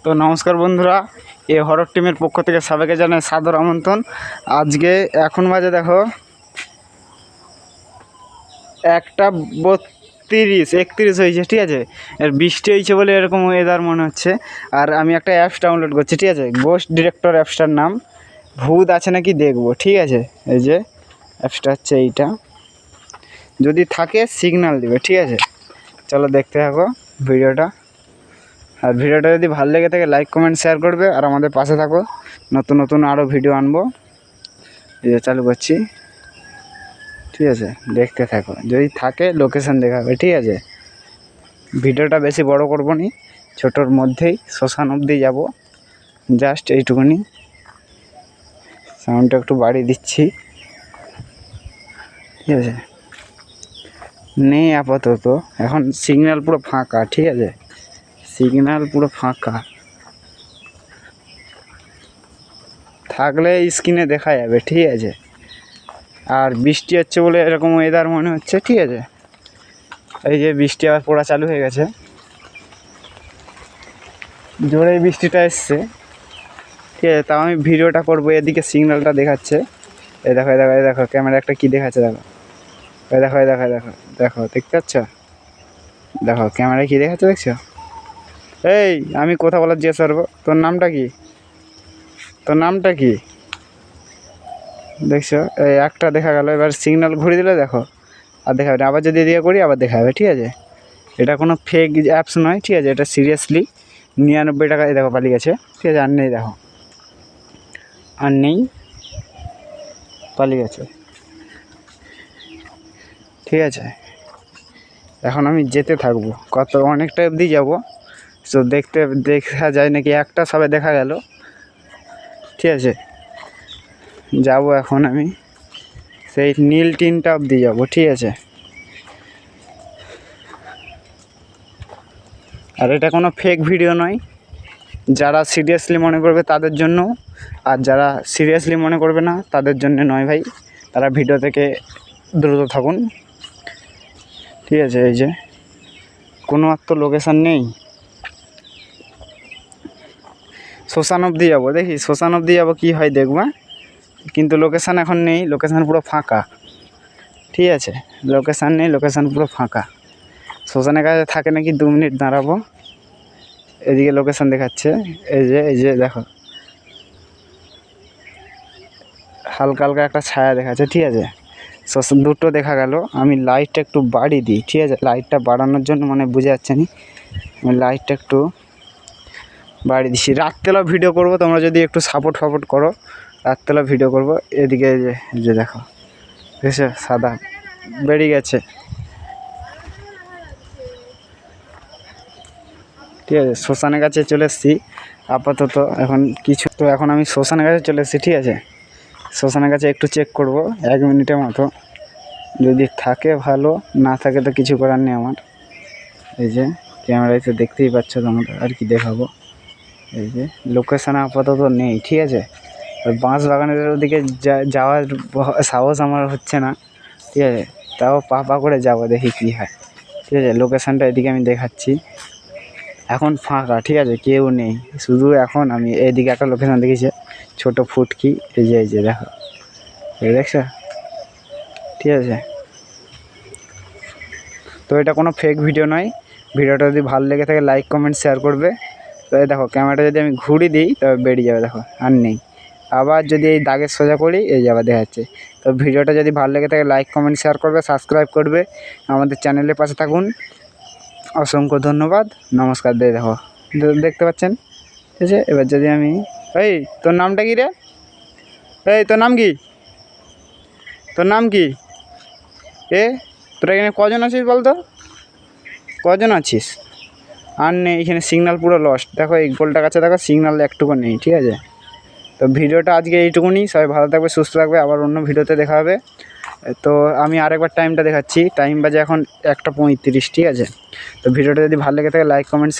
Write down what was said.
তো নমস্কার বন্ধুরা, এই হরর টিমের পক্ষ থেকে সবাইকে জানাই সাদর আমন্ত্রণ। আজকে এখন বাজে দেখো 1:32-31 হয়েছে, ঠিক আছে। এর বৃষ্টি হয়েছে বলে এরকম ওয়েদার মনে হচ্ছে। আর আমি একটা অ্যাপস ডাউনলোড করছি, ঠিক আছে, গোস্ট ডিটেক্টর অ্যাপসটার নাম। ভূত আছে নাকি দেখবো, ঠিক আছে। এই যে অ্যাপসটা হচ্ছে এইটা, যদি থাকে সিগন্যাল দিবে, ঠিক আছে। চলো দেখতে থাকো ভিডিওটা। আর ভিডিওটা যদি ভালো লেগে থাকে লাইক কমেন্ট শেয়ার করবে, আর আমাদের পাশে থাকো, নতুন নতুন আরও ভিডিও আনবো। এই যে চালু করছি, ঠিক আছে, দেখতে থাকো। যদি থাকে লোকেশান দেখাবে, ঠিক আছে। ভিডিওটা বেশি বড় করবো নি, ছোটোর মধ্যেই শ্মশান অবধি যাব, জাস্ট এইটুকুনি। সাউন্ডটা একটু বাড়িয়ে দিচ্ছি, ঠিক আছে। নেই আপাতত, এখন সিগন্যাল পুরো ফাঁকা, ঠিক আছে, সিগন্যাল পুরো ফাঁকা। থাকলে স্ক্রিনে দেখা যাবে, ঠিক আছে। আর বৃষ্টি হচ্ছে বলে এরকম ওয়েদার মনে হচ্ছে, ঠিক আছে। এই যে বৃষ্টি আবার পড়া চালু হয়ে গেছে, জোরে বৃষ্টিটা এসছে, ঠিক আছে। তাও আমি ভিডিওটা করবো, এদিকে সিগন্যালটা দেখাচ্ছে। এই দেখো, এই দেখো, এই দেখো, ক্যামেরা একটা কী দেখাচ্ছে, দেখো, এই দেখো, এই দেখো, দেখো, দেখো, দেখতে পাচ্ছ, দেখো ক্যামেরায় কী দেখাচ্ছে, দেখছো। এই আমি কথা বলার জিজ্ঞেস করবো, তোর নামটা কি, তোর নামটা কি, দেখছো। এই একটা দেখা গেল, এবার সিগন্যাল ঘুরে দিলে দেখো আর দেখা যাবে। আবার যদি এদিকে করি আবার দেখা যাবে, ঠিক আছে। এটা কোনো ফেক অ্যাপস নয়, ঠিক আছে, এটা সিরিয়াসলি। 99 টাকা, এই দেখো পালিয়ে গেছে, ঠিক আছে। আর নেই, দেখো আর নেই, পালিয়ে গেছে, ঠিক আছে। এখন আমি যেতে থাকবো, অনেকটা অবধি যাবো। তো দেখা যায় নাকি, একটা সবে দেখা গেল, ঠিক আছে। যাব এখন আমি সেই নীল টিনটা অবধি যাবো, ঠিক আছে। আর এটা কোনো ফেক ভিডিও নয়, যারা সিরিয়াসলি মনে করবে তাদের জন্য, আর যারা সিরিয়াসলি মনে করবে না তাদের জন্য নয় ভাই, তারা ভিডিও থেকে দ্রুত থাকুন, ঠিক আছে। এই যে কোনো আর তো লোকেশান নেই, শ্মশান অবধি যাবো, দেখি শ্মশান অবধি যাবো কী হয় দেখবা। কিন্তু লোকেশান এখন নেই, লোকেশান পুরো ফাঁকা, ঠিক আছে। লোকেশান নেই, লোকেশান পুরো ফাঁকা। শ্মশানের কাছে থাকে নাকি 2 মিনিট দাঁড়াবো। এদিকে লোকেশান দেখাচ্ছে, এই যে দেখো, হালকা হালকা একটা ছায়া দেখাচ্ছে, ঠিক আছে। শ্মশান দুটো দেখা গেল। আমি লাইটটা একটু বাড়িয়ে দিই, ঠিক আছে। লাইটটা বাড়ানোর জন্য মানে বুঝে যাচ্ছে না, আমি লাইটটা একটু বাড়িয়ে দিচ্ছি। রাত্রেবেলা ভিডিও করব, তোমরা যদি একটু সাপোর্ট করো, রাত্রেবেলা ভিডিও করব। এদিকে যে দেখো, দেখছো সাদা বেরিয়ে গেছে, ঠিক আছে। শ্মশানের কাছে চলে এসেছি আপাতত, এখন কিছু তো, এখন আমি শ্মশানের কাছে চলে এসেছি, ঠিক আছে। শ্মশানের কাছে একটু চেক করব 1 মিনিটের মতো, যদি থাকে ভালো, না থাকে তো কিছু করার নেই আমার। এই যে ক্যামেরায় তো দেখতেই পাচ্ছ তোমরা, আর কি দেখাবো। এই যে লোকেশান আপাতত নেই, ঠিক আছে। আর বাঁশ বাগানের ওদিকে যাওয়ার সাহস আমার হচ্ছে না, ঠিক আছে। তাও পা করে যাবো, দেখি কী হয়, ঠিক আছে। লোকেশানটা এদিকে আমি দেখাচ্ছি, এখন ফাঁকা, ঠিক আছে, কেউ নেই। শুধু এখন আমি এদিকে একটা লোকেশান দেখেছি, ছোটো ফুটকি, এই যে দেখো, এই দেখছো, ঠিক আছে। তো এটা কোনো ফেক ভিডিও নয়। ভিডিওটা যদি ভালো লেগে থাকে লাইক কমেন্ট শেয়ার করবে। তো এই দেখো ক্যামেরাটা যদি আমি ঘুরিয়ে দিই তবে বেরিয়ে যাবে, দেখো আর নেই। আবার যদি এই দাগের সোজা করি, এই যাবে দেখাচ্ছে। তো ভিডিওটা যদি ভালো লেগে থাকে লাইক কমেন্ট শেয়ার করবে, সাবস্ক্রাইব করবে, আমাদের চ্যানেলের পাশে থাকুন। অসংখ্য ধন্যবাদ, নমস্কার। দেখো দেখতে পাচ্ছেন, ঠিক আছে। এবার যদি আমি, এই তোর নামটা কী রে, এই তোর নাম কি, তোর নাম কি, তোরা এখানে কজন আছিস বলতো, কজন আছিস। আর নেই এখানে, সিগন্যাল পুরো লস্ট, দেখো এই গোলটার কাছে দেখো সিগন্যাল একটুকু নেই, ঠিক আছে। তো ভিডিওটা আজকে এইটুকুনি, সবাই ভালো থাকবে, সুস্থ থাকবে, আবার অন্য ভিডিওতে দেখা হবে। তো আমি আরেকবার টাইমটা দেখাচ্ছি, টাইম বাজে এখন 1:35, ঠিক আছে। তো ভিডিওটা যদি ভালো লেগে থাকে লাইক কমেন্ট